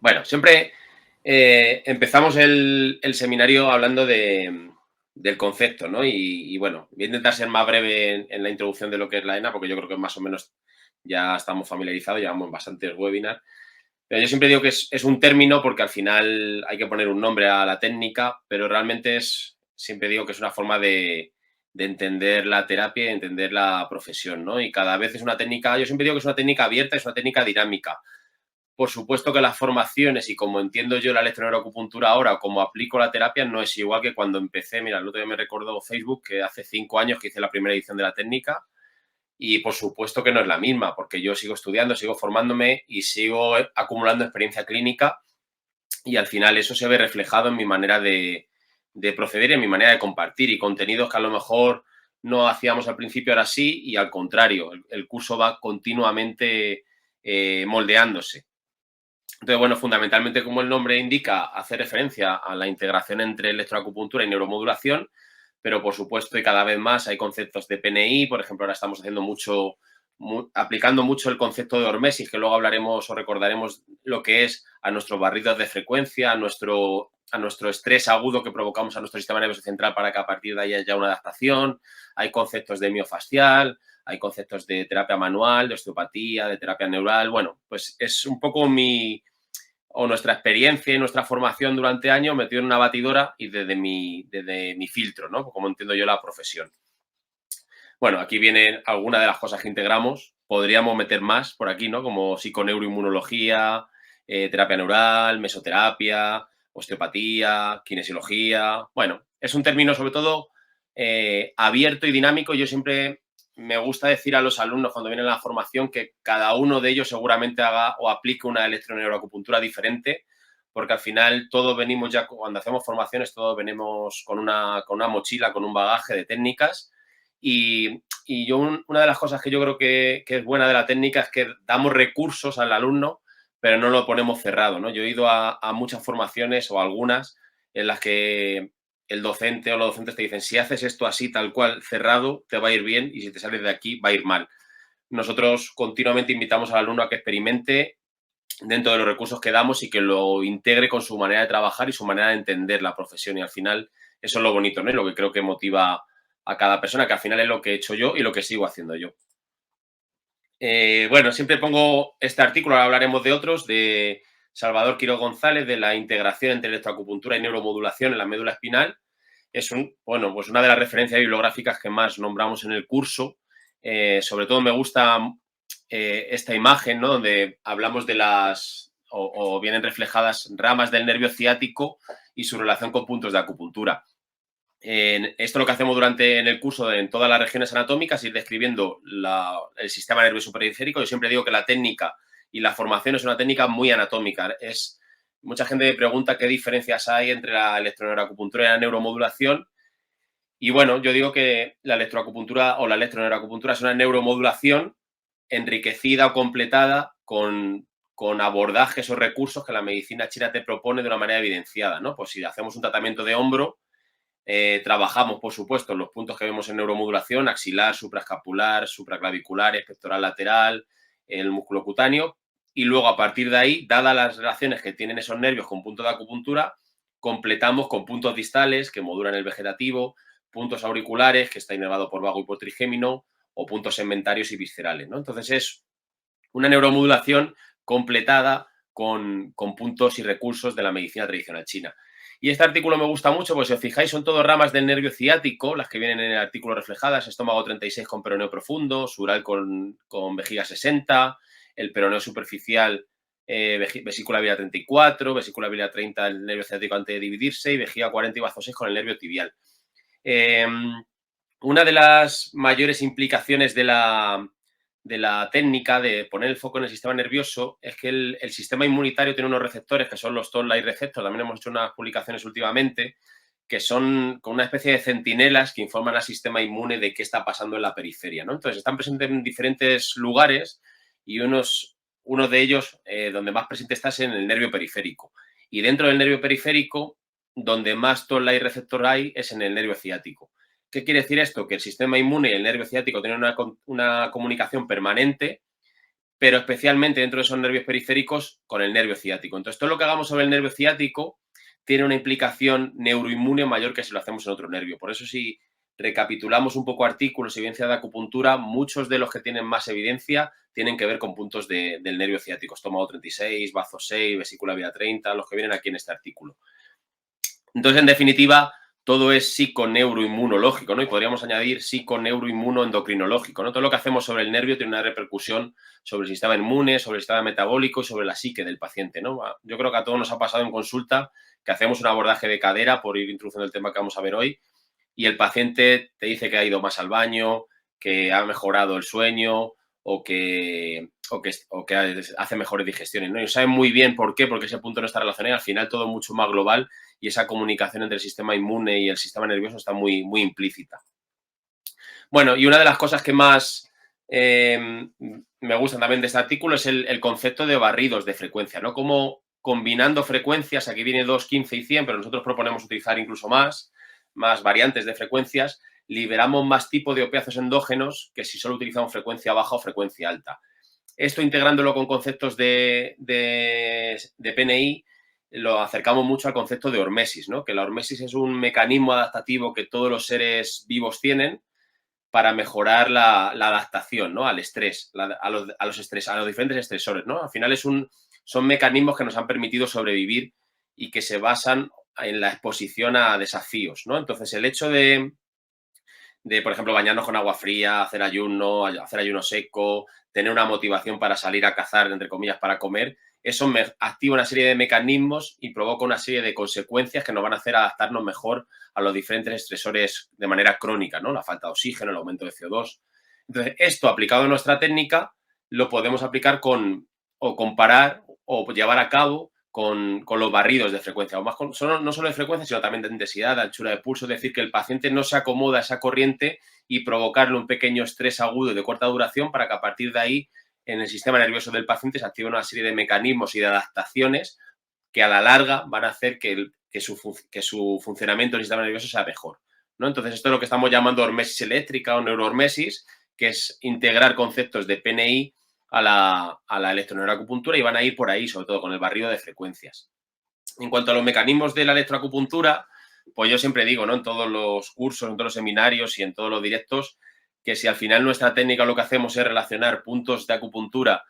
Bueno, siempre empezamos el seminario hablando del concepto, ¿no? Bueno, voy a intentar ser más breve en la introducción de lo que es la ENA, porque yo creo que más o menos ya estamos familiarizados, llevamos bastantes webinars. Pero yo siempre digo que es un término porque al final hay que poner un nombre a la técnica, pero realmente siempre digo que es una forma de entender la terapia y entender la profesión, ¿no? Y cada vez es una técnica, yo siempre digo que es una técnica abierta, es una técnica dinámica. Por supuesto que las formaciones y como entiendo yo la electroneuroacupuntura ahora, como aplico la terapia, no es igual que cuando empecé. Mira, el otro día me recordó Facebook que hace 5 años que hice la primera edición de la técnica y por supuesto que no es la misma, porque yo sigo estudiando, sigo formándome y sigo acumulando experiencia clínica y al final eso se ve reflejado en mi manera de proceder y en mi manera de compartir y contenidos que a lo mejor no hacíamos al principio, ahora sí, y al contrario, el curso va continuamente moldeándose. Entonces, bueno, fundamentalmente, como el nombre indica, hace referencia a la integración entre electroacupuntura y neuromodulación, pero por supuesto, y cada vez más, hay conceptos de PNI. Por ejemplo, ahora estamos haciendo aplicando mucho el concepto de hormesis, que luego hablaremos o recordaremos lo que es a nuestros barridos de frecuencia, a nuestro estrés agudo que provocamos a nuestro sistema nervioso central para que a partir de ahí haya una adaptación. Hay conceptos de miofascial, hay conceptos de terapia manual, de osteopatía, de terapia neural. Bueno, pues es un poco nuestra experiencia y nuestra formación durante años metido en una batidora y desde mi filtro, ¿no? Como entiendo yo la profesión. Bueno, aquí vienen algunas de las cosas que integramos. Podríamos meter más por aquí, ¿no? Como psiconeuroinmunología, terapia neural, mesoterapia, osteopatía, kinesiología. Bueno, es un término sobre todo abierto y dinámico. Yo siempre me gusta decir a los alumnos cuando vienen a la formación que cada uno de ellos seguramente haga o aplique una electroneuroacupuntura diferente, porque al final todos venimos ya, cuando hacemos formaciones, todos venimos con una mochila, con un bagaje de técnicas y yo una de las cosas que yo creo que es buena de la técnica es que damos recursos al alumno, pero no lo ponemos cerrado, ¿no? Yo he ido a muchas formaciones o algunas en las que el docente o los docentes te dicen, si haces esto así, tal cual, cerrado, te va a ir bien y si te sales de aquí, va a ir mal. Nosotros continuamente invitamos al alumno a que experimente dentro de los recursos que damos y que lo integre con su manera de trabajar y su manera de entender la profesión. Y al final eso es lo bonito, ¿no? Y lo que creo que motiva a cada persona, que al final es lo que he hecho yo y lo que sigo haciendo yo. Bueno, siempre pongo este artículo, ahora hablaremos de otros, de Salvador Quiroz González, de la integración entre electroacupuntura y neuromodulación en la médula espinal. Es pues una de las referencias bibliográficas que más nombramos en el curso. Sobre todo me gusta esta imagen, ¿no? Donde hablamos de o vienen reflejadas ramas del nervio ciático y su relación con puntos de acupuntura. Esto lo que hacemos en el curso en todas las regiones anatómicas, ir describiendo el sistema nervioso periférico. Yo siempre digo que la técnica y la formación es una técnica muy anatómica. Mucha gente me pregunta qué diferencias hay entre la electroneuroacupuntura y la neuromodulación. Y bueno, yo digo que la electroacupuntura o la electroneuroacupuntura es una neuromodulación enriquecida o completada con abordajes o recursos que la medicina china te propone de una manera evidenciada, ¿no? Pues si hacemos un tratamiento de hombro, trabajamos, por supuesto, en los puntos que vemos en neuromodulación, axilar, supraescapular, supraclavicular, pectoral lateral, el músculo cutáneo, y luego a partir de ahí, dadas las relaciones que tienen esos nervios con puntos de acupuntura, completamos con puntos distales que modulan el vegetativo, puntos auriculares que está inervado por vago y por trigémino, o puntos segmentarios y viscerales, ¿no? Entonces es una neuromodulación completada con puntos y recursos de la medicina tradicional china. Y este artículo me gusta mucho, porque si os fijáis, son todas ramas del nervio ciático, las que vienen en el artículo reflejadas: estómago 36 con peroneo profundo, sural con vejiga 60, el peroneo superficial, vesícula biliar 34, vesícula biliar 30, el nervio ciático antes de dividirse, y vejiga 40 y bazo 6 con el nervio tibial. Eh, una de las mayores implicaciones de la técnica de poner el foco en el sistema nervioso es que el sistema inmunitario tiene unos receptores que son los toll-like receptors. También hemos hecho unas publicaciones últimamente que son con una especie de centinelas que informan al sistema inmune de qué está pasando en la periferia, ¿no? Entonces están presentes en diferentes lugares y uno de ellos donde más presente está es en el nervio periférico. Y dentro del nervio periférico, donde más toll-like receptor hay es en el nervio ciático. ¿Qué quiere decir esto? Que el sistema inmune y el nervio ciático tienen una comunicación permanente, pero especialmente dentro de esos nervios periféricos con el nervio ciático. Entonces, todo lo que hagamos sobre el nervio ciático tiene una implicación neuroinmune mayor que si lo hacemos en otro nervio. Por eso, si recapitulamos un poco artículos y evidencia de acupuntura, muchos de los que tienen más evidencia tienen que ver con puntos del nervio ciático, estómago 36, bazo 6, vesícula vía 30, los que vienen aquí en este artículo. Entonces, en definitiva, todo es psiconeuroinmunológico, ¿no? Y podríamos añadir psiconeuroinmunoendocrinológico, ¿no? Todo lo que hacemos sobre el nervio tiene una repercusión sobre el sistema inmune, sobre el sistema metabólico y sobre la psique del paciente, ¿no? Yo creo que a todos nos ha pasado en consulta que hacemos un abordaje de cadera, por ir introduciendo el tema que vamos a ver hoy, y el paciente te dice que ha ido más al baño, que ha mejorado el sueño o que hace mejores digestiones, ¿no? Y saben muy bien por qué, porque ese punto no está relacionado y al final todo es mucho más global y esa comunicación entre el sistema inmune y el sistema nervioso está muy, muy implícita. Bueno, y una de las cosas que más me gustan también de este artículo es el concepto de barridos de frecuencia, ¿no? Como combinando frecuencias, aquí viene 2, 15 y 100, pero nosotros proponemos utilizar incluso más variantes de frecuencias, liberamos más tipo de opiáceos endógenos que si solo utilizamos frecuencia baja o frecuencia alta. Esto integrándolo con conceptos de PNI, lo acercamos mucho al concepto de hormesis, ¿no? Que la hormesis es un mecanismo adaptativo que todos los seres vivos tienen para mejorar la adaptación, ¿no? Al estrés, a los diferentes estresores, ¿no? Al final son mecanismos que nos han permitido sobrevivir y que se basan en la exposición a desafíos, ¿no? Entonces, el hecho de, por ejemplo, bañarnos con agua fría, hacer ayuno seco, tener una motivación para salir a cazar, entre comillas, para comer, eso activa una serie de mecanismos y provoca una serie de consecuencias que nos van a hacer adaptarnos mejor a los diferentes estresores de manera crónica, ¿no? La falta de oxígeno, el aumento de CO2. Entonces, esto aplicado a nuestra técnica lo podemos aplicar o comparar o llevar a cabo con los barridos de frecuencia, o más no solo de frecuencia, sino también de intensidad, de anchura de pulso, es decir, que el paciente no se acomoda a esa corriente y provocarle un pequeño estrés agudo y de corta duración para que a partir de ahí en el sistema nervioso del paciente se active una serie de mecanismos y de adaptaciones que a la larga van a hacer que su funcionamiento del sistema nervioso sea mejor, ¿no? Entonces, esto es lo que estamos llamando hormesis eléctrica o neurohormesis, que es integrar conceptos de PNI a la electroneuroacupuntura y van a ir por ahí, sobre todo con el barrido de frecuencias. En cuanto a los mecanismos de la electroacupuntura, pues yo siempre digo, ¿no? En todos los cursos, en todos los seminarios y en todos los directos, que si al final nuestra técnica lo que hacemos es relacionar puntos de acupuntura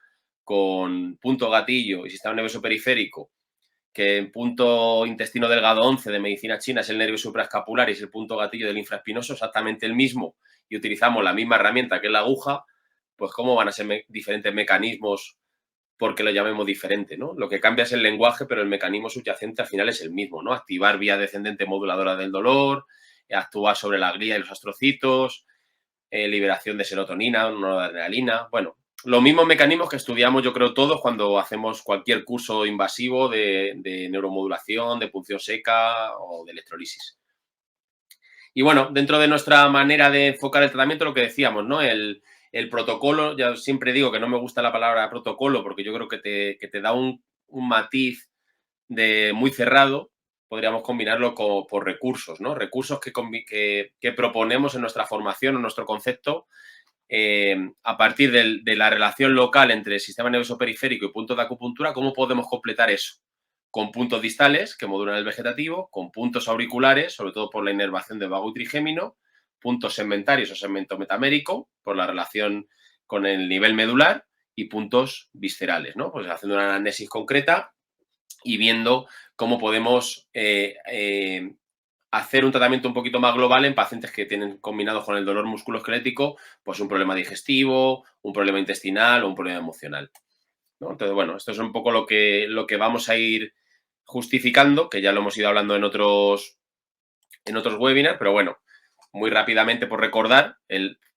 con punto gatillo y sistema nervioso periférico, que en punto intestino delgado 11 de medicina china es el nervio supraescapular y es el punto gatillo del infraespinoso, exactamente el mismo, y utilizamos la misma herramienta que es la aguja, pues cómo van a ser diferentes mecanismos porque lo llamemos diferente, ¿no? Lo que cambia es el lenguaje, pero el mecanismo subyacente al final es el mismo, ¿no? Activar vía descendente moduladora del dolor, actuar sobre la glía y los astrocitos, liberación de serotonina, noradrenalina, bueno, los mismos mecanismos que estudiamos yo creo todos cuando hacemos cualquier curso invasivo de neuromodulación, de punción seca o de electrolisis. Y bueno, dentro de nuestra manera de enfocar el tratamiento, lo que decíamos, ¿no? El protocolo, ya siempre digo que no me gusta la palabra protocolo porque yo creo que te da un matiz muy cerrado, podríamos combinarlo por recursos, ¿no? Recursos que proponemos en nuestra formación, en nuestro concepto, a partir de la relación local entre el sistema nervioso periférico y puntos de acupuntura, ¿cómo podemos completar eso? Con puntos distales que modulan el vegetativo, con puntos auriculares, sobre todo por la inervación del vago y trigémino, puntos segmentarios o segmento metamérico, por la relación con el nivel medular, y puntos viscerales, ¿no? Pues haciendo una anamnesis concreta y viendo cómo podemos hacer un tratamiento un poquito más global en pacientes que tienen combinados con el dolor musculoesquelético, pues un problema digestivo, un problema intestinal o un problema emocional, ¿no? Entonces, bueno, esto es un poco lo que vamos a ir justificando, que ya lo hemos ido hablando en otros webinars, pero bueno, muy rápidamente por recordar,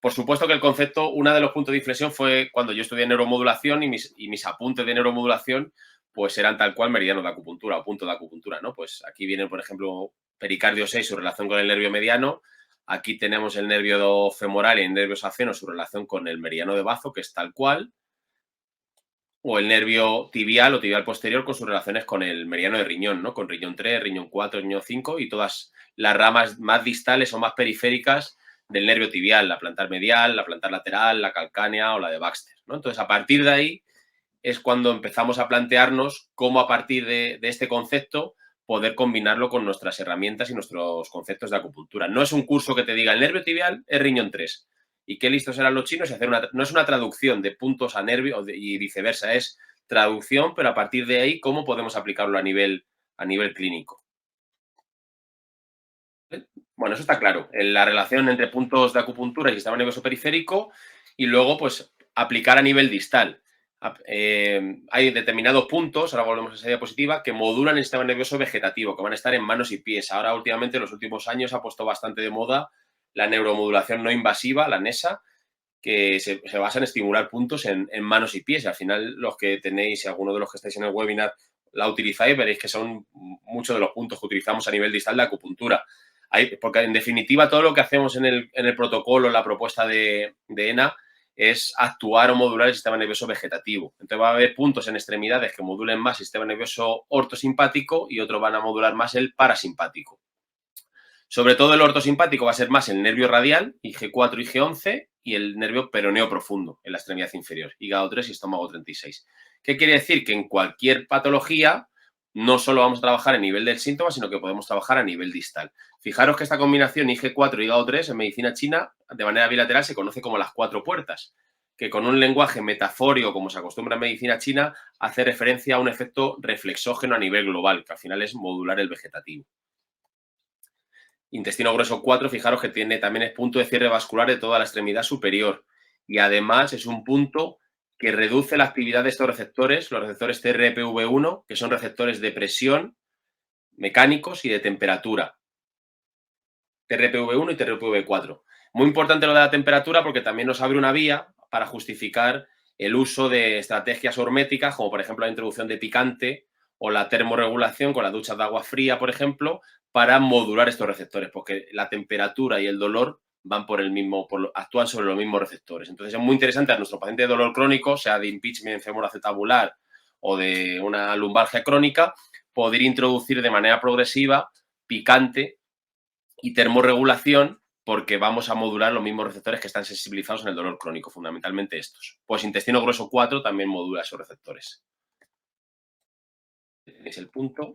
por supuesto que el concepto, uno de los puntos de inflexión fue cuando yo estudié neuromodulación y mis apuntes de neuromodulación pues eran tal cual meridiano de acupuntura o punto de acupuntura, ¿no? Pues aquí viene, por ejemplo, pericardio 6, su relación con el nervio mediano, aquí tenemos el nervio femoral y el nervio saceno, su relación con el meridiano de bazo, que es tal cual, o el nervio tibial o tibial posterior con sus relaciones con el meridiano de riñón, ¿no? Con riñón 3, riñón 4, riñón 5 y todas las ramas más distales o más periféricas del nervio tibial, la plantar medial, la plantar lateral, la calcánea o la de Baxter, ¿no? Entonces, a partir de ahí es cuando empezamos a plantearnos cómo a partir de este concepto poder combinarlo con nuestras herramientas y nuestros conceptos de acupuntura. No es un curso que te diga el nervio tibial es riñón 3 y qué listos eran los chinos y hacer no es una traducción de puntos a nervio y viceversa, es traducción, pero a partir de ahí cómo podemos aplicarlo a nivel clínico. Bueno, eso está claro. La relación entre puntos de acupuntura y sistema nervioso periférico y luego, pues, aplicar a nivel distal. Hay determinados puntos, ahora volvemos a esa diapositiva, que modulan el sistema nervioso vegetativo, que van a estar en manos y pies. Ahora, últimamente, en los últimos años, ha puesto bastante de moda la neuromodulación no invasiva, la NESA, que se basa en estimular puntos en manos y pies. Y al final, los que tenéis, y alguno de los que estáis en el webinar la utilizáis, veréis que son muchos de los puntos que utilizamos a nivel distal de acupuntura. Porque en definitiva todo lo que hacemos en el protocolo, en la propuesta de ENA, es actuar o modular el sistema nervioso vegetativo. Entonces va a haber puntos en extremidades que modulen más el sistema nervioso ortosimpático y otros van a modular más el parasimpático. Sobre todo el ortosimpático va a ser más el nervio radial, IG4 y IG11, y el nervio peroneo profundo en la extremidad inferior, hígado 3 y estómago 36. ¿Qué quiere decir? Que en cualquier patología no solo vamos a trabajar a nivel del síntoma, sino que podemos trabajar a nivel distal. Fijaros que esta combinación IG4 y hígado 3 en medicina china, de manera bilateral, se conoce como las 4 puertas, que con un lenguaje metafórico, como se acostumbra en medicina china, hace referencia a un efecto reflexógeno a nivel global, que al final es modular el vegetativo. Intestino grueso 4, fijaros que tiene también el punto de cierre vascular de toda la extremidad superior y además es un punto que reduce la actividad de estos receptores, los receptores TRPV1, que son receptores de presión mecánicos y de temperatura. TRPV1 y TRPV4. Muy importante lo de la temperatura porque también nos abre una vía para justificar el uso de estrategias horméticas, como por ejemplo la introducción de picante o la termorregulación con las duchas de agua fría, por ejemplo, para modular estos receptores, porque la temperatura y el dolor van por el mismo, actúan sobre los mismos receptores. Entonces es muy interesante a nuestro paciente de dolor crónico, sea de impeachment femoroacetabular o de una lumbalgia crónica, poder introducir de manera progresiva picante y termorregulación porque vamos a modular los mismos receptores que están sensibilizados en el dolor crónico, fundamentalmente estos. Pues intestino grueso 4 también modula esos receptores. Es el punto.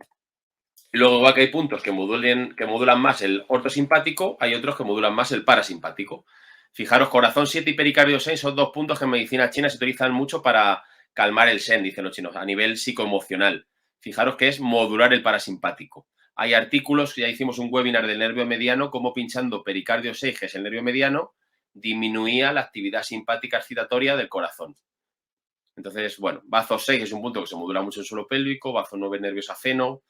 Y luego, igual que hay puntos que modulan más el ortosimpático, hay otros que modulan más el parasimpático. Fijaros, corazón 7 y pericardio 6 son dos puntos que en medicina china se utilizan mucho para calmar el Shen, dicen los chinos, a nivel psicoemocional. Fijaros que es modular el parasimpático. Hay artículos, ya hicimos un webinar del nervio mediano, cómo pinchando pericardio 6, que es el nervio mediano, disminuía la actividad simpática excitatoria del corazón. Entonces, bueno, bazo 6 es un punto que se modula mucho en el suelo pélvico, bazo 9 nervio saceno,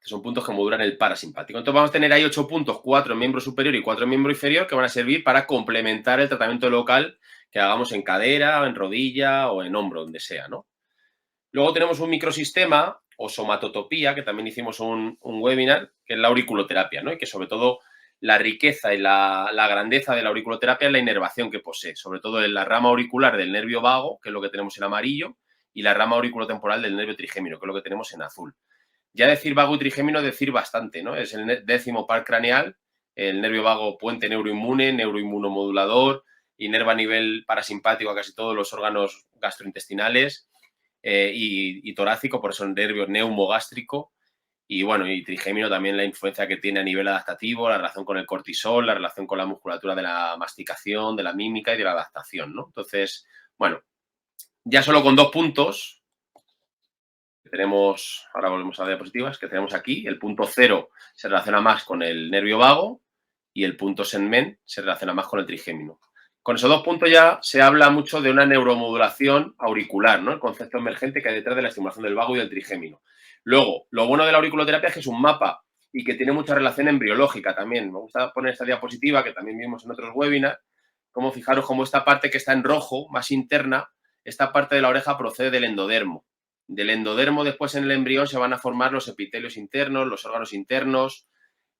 que son puntos que modulan el parasimpático. Entonces vamos a tener ahí 8 puntos, 4 en miembro superior y 4 en miembro inferior, que van a servir para complementar el tratamiento local que hagamos en cadera, en rodilla o en hombro, donde sea, ¿no? Luego tenemos un microsistema o somatotopía, que también hicimos un webinar, que es la auriculoterapia, ¿no? Y que sobre todo la riqueza y la grandeza de la auriculoterapia es la inervación que posee, sobre todo en la rama auricular del nervio vago, que es lo que tenemos en amarillo, y la rama auriculotemporal del nervio trigémino, que es lo que tenemos en azul. Ya decir vago y trigémino es decir bastante, ¿no? Es el 10º par craneal, el nervio vago puente neuroinmune, neuroinmunomodulador, inerva a nivel parasimpático a casi todos los órganos gastrointestinales y torácico, por eso el nervio neumogástrico. Y bueno, y trigémino también la influencia que tiene a nivel adaptativo, la relación con el cortisol, la relación con la musculatura de la masticación, de la mímica y de la adaptación, ¿no? Entonces, bueno, ya solo con 2 puntos tenemos, ahora volvemos a las diapositivas, que tenemos aquí, el punto 0 se relaciona más con el nervio vago y el punto Senmen se relaciona más con el trigémino. Con esos 2 puntos ya se habla mucho de una neuromodulación auricular, ¿no? El concepto emergente que hay detrás de la estimulación del vago y del trigémino. Luego, lo bueno de la auriculoterapia es que es un mapa y que tiene mucha relación embriológica también. Me gusta poner esta diapositiva, que también vimos en otros webinars, como fijaros como esta parte que está en rojo, más interna, esta parte de la oreja procede del endodermo. Del endodermo después en el embrión se van a formar los epitelios internos, los órganos internos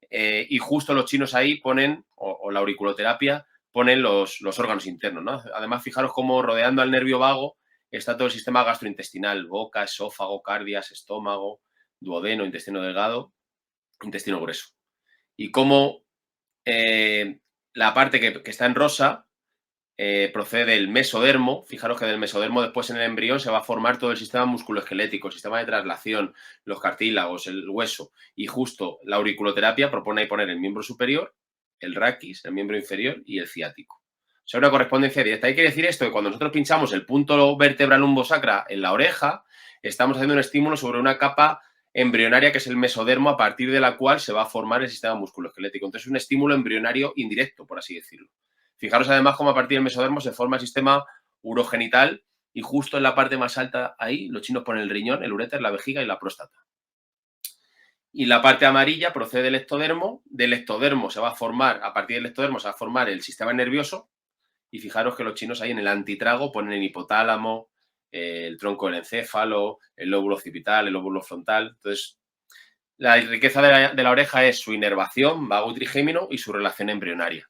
y justo los chinos ahí ponen, o la auriculoterapia, ponen los órganos internos, ¿no? Además, fijaros cómo rodeando al nervio vago está todo el sistema gastrointestinal, boca, esófago, cardias, estómago, duodeno, intestino delgado, intestino grueso. Y cómo la parte que está en rosa procede del mesodermo. Fijaros que del mesodermo después en el embrión se va a formar todo el sistema musculoesquelético, el sistema de traslación, los cartílagos, el hueso. Y justo la auriculoterapia propone poner el miembro superior, el raquis, el miembro inferior y el ciático. O sea, una correspondencia directa. Hay que decir esto, que cuando nosotros pinchamos el punto vértebra lumbosacra en la oreja, estamos haciendo un estímulo sobre una capa embrionaria que es el mesodermo, a partir de la cual se va a formar el sistema musculoesquelético. Entonces, es un estímulo embrionario indirecto, por así decirlo. Fijaros además cómo a partir del mesodermo se forma el sistema urogenital y justo en la parte más alta ahí los chinos ponen el riñón, el uréter, la vejiga y la próstata. Y la parte amarilla procede del ectodermo se va a formar, a partir del ectodermo se va a formar el sistema nervioso y fijaros que los chinos ahí en el antitrago ponen el hipotálamo, el tronco del encéfalo, el lóbulo occipital, el lóbulo frontal. Entonces, la riqueza de la oreja es su inervación, vago y trigémino y su relación embrionaria.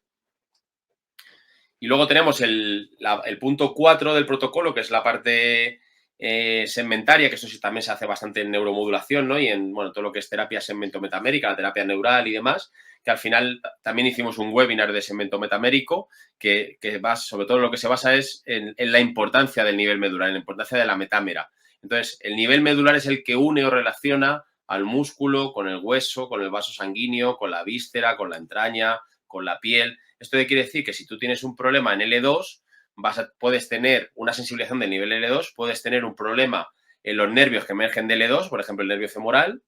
Y luego tenemos el punto 4 del protocolo, que es la parte segmentaria, que eso sí también se hace bastante en neuromodulación, ¿no? Y en todo lo que es terapia segmento-metamérica, la terapia neural y demás, que al final también hicimos un webinar de segmento metamérico, que va, sobre todo lo que se basa es en la importancia del nivel medular, en la importancia de la metámera. Entonces, el nivel medular es el que une o relaciona al músculo con el hueso, con el vaso sanguíneo, con la víscera, con la entraña, con la piel. Esto quiere decir que si tú tienes un problema en L2, puedes tener una sensibilización del nivel L2, puedes tener un problema en los nervios que emergen de L2, por ejemplo, el nervio femoral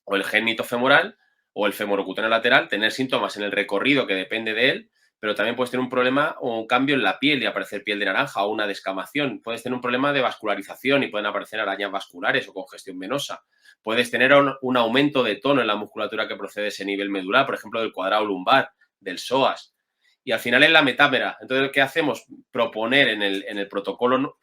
o el génito femoral o el femorocutáneo lateral, tener síntomas en el recorrido que depende de él, pero también puedes tener un problema o un cambio en la piel y aparecer piel de naranja o una descamación. Puedes tener un problema de vascularización y pueden aparecer arañas vasculares o congestión venosa. Puedes tener un aumento de tono en la musculatura que procede de ese nivel medular, por ejemplo, del cuadrado lumbar, del psoas. Y al final es la metámera. Entonces, ¿qué hacemos? Proponer en el protocolo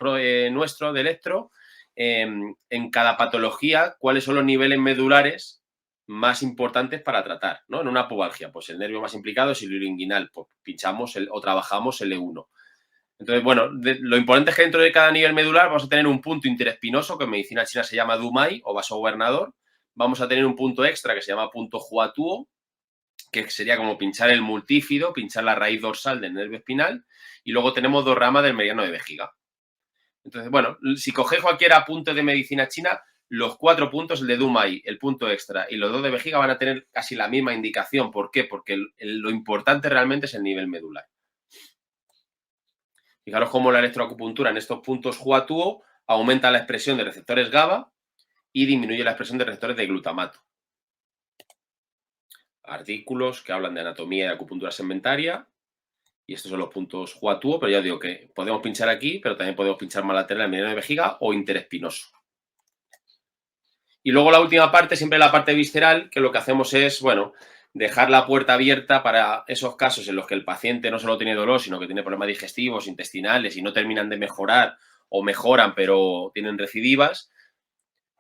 nuestro de electro, en cada patología, cuáles son los niveles medulares más importantes para tratar, ¿no? En una pubalgia, pues el nervio más implicado es el ilioinguinal, pues pinchamos o trabajamos el E1. Entonces, bueno, lo importante es que dentro de cada nivel medular vamos a tener un punto interespinoso, que en medicina china se llama Dumai o vasogobernador. Vamos a tener un punto extra que se llama punto Huatuo, que sería como pinchar el multífido, pinchar la raíz dorsal del nervio espinal, y luego tenemos dos ramas del meridiano de vejiga. Entonces, bueno, si cogéis cualquier apunte de medicina china, los 4 puntos, el de Dumai, el punto extra y los 2 de vejiga van a tener casi la misma indicación. ¿Por qué? Porque lo importante realmente es el nivel medular. Fijaros cómo la electroacupuntura en estos puntos Huatuo aumenta la expresión de receptores GABA y disminuye la expresión de receptores de glutamato. Artículos que hablan de anatomía y acupuntura segmentaria. Y estos son los puntos Huatuo, pero ya digo que podemos pinchar aquí, pero también podemos pinchar más lateral en el meridiano de vejiga o interespinoso. Y luego la última parte, siempre la parte visceral, que lo que hacemos es, bueno, dejar la puerta abierta para esos casos en los que el paciente no solo tiene dolor, sino que tiene problemas digestivos, intestinales y no terminan de mejorar o mejoran, pero tienen recidivas.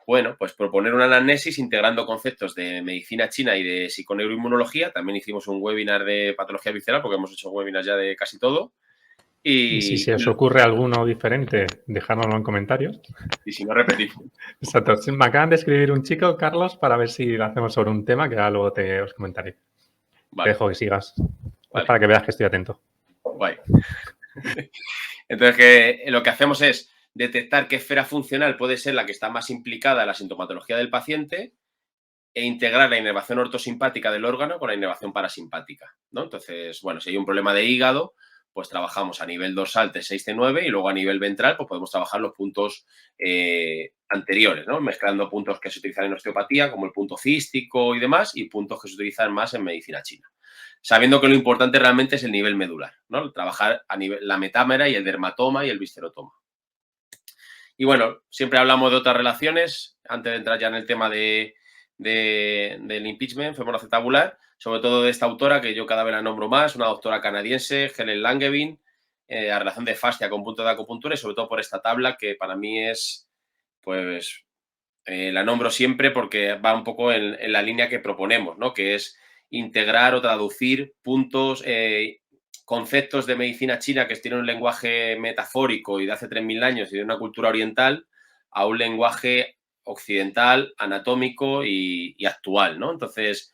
Bueno, pues proponer una anamnesis integrando conceptos de medicina china y de psiconeuroinmunología. También hicimos un webinar de patología visceral, porque hemos hecho webinars ya de casi todo. Y si se os ocurre alguno diferente, dejárnoslo en comentarios. Y si no, repetimos. Exacto. Me acaban de escribir un chico, Carlos, para ver si lo hacemos sobre un tema que ahora luego os comentaré. Vale. Te dejo que sigas. Vale. Es para que veas que estoy atento. Guay. Entonces, lo que hacemos es detectar qué esfera funcional puede ser la que está más implicada en la sintomatología del paciente e integrar la inervación ortosimpática del órgano con la inervación parasimpática, ¿no? Entonces, bueno, si hay un problema de hígado, pues trabajamos a nivel dorsal T6, T9 y luego a nivel ventral, pues podemos trabajar los puntos anteriores, ¿no? Mezclando puntos que se utilizan en osteopatía, como el punto cístico y demás, y puntos que se utilizan más en medicina china. Sabiendo que lo importante realmente es el nivel medular, ¿no? Trabajar a nivel la metámera y el dermatoma y el viscerotoma. Y bueno, siempre hablamos de otras relaciones, antes de entrar ya en el tema del impeachment femoroacetabular, sobre todo de esta autora que yo cada vez la nombro más, una doctora canadiense, Helen Langevin, la relación de fascia con punto de acupuntura y sobre todo por esta tabla que para mí es, pues, la nombro siempre porque va un poco en la línea que proponemos, ¿no? Que es integrar o traducir puntos, conceptos de medicina china que tienen un lenguaje metafórico y de hace 3.000 años y de una cultura oriental a un lenguaje occidental, anatómico y actual, ¿no? Entonces,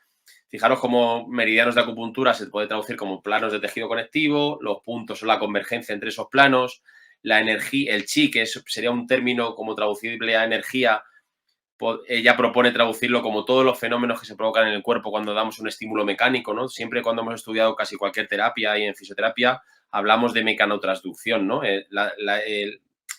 Fijaros como meridianos de acupuntura se puede traducir como planos de tejido conectivo, los puntos son la convergencia entre esos planos, la energía, el chi, que sería un término como traducible a energía, ella propone traducirlo como todos los fenómenos que se provocan en el cuerpo cuando damos un estímulo mecánico, ¿no? Siempre cuando hemos estudiado casi cualquier terapia y en fisioterapia hablamos de mecanotransducción, ¿no?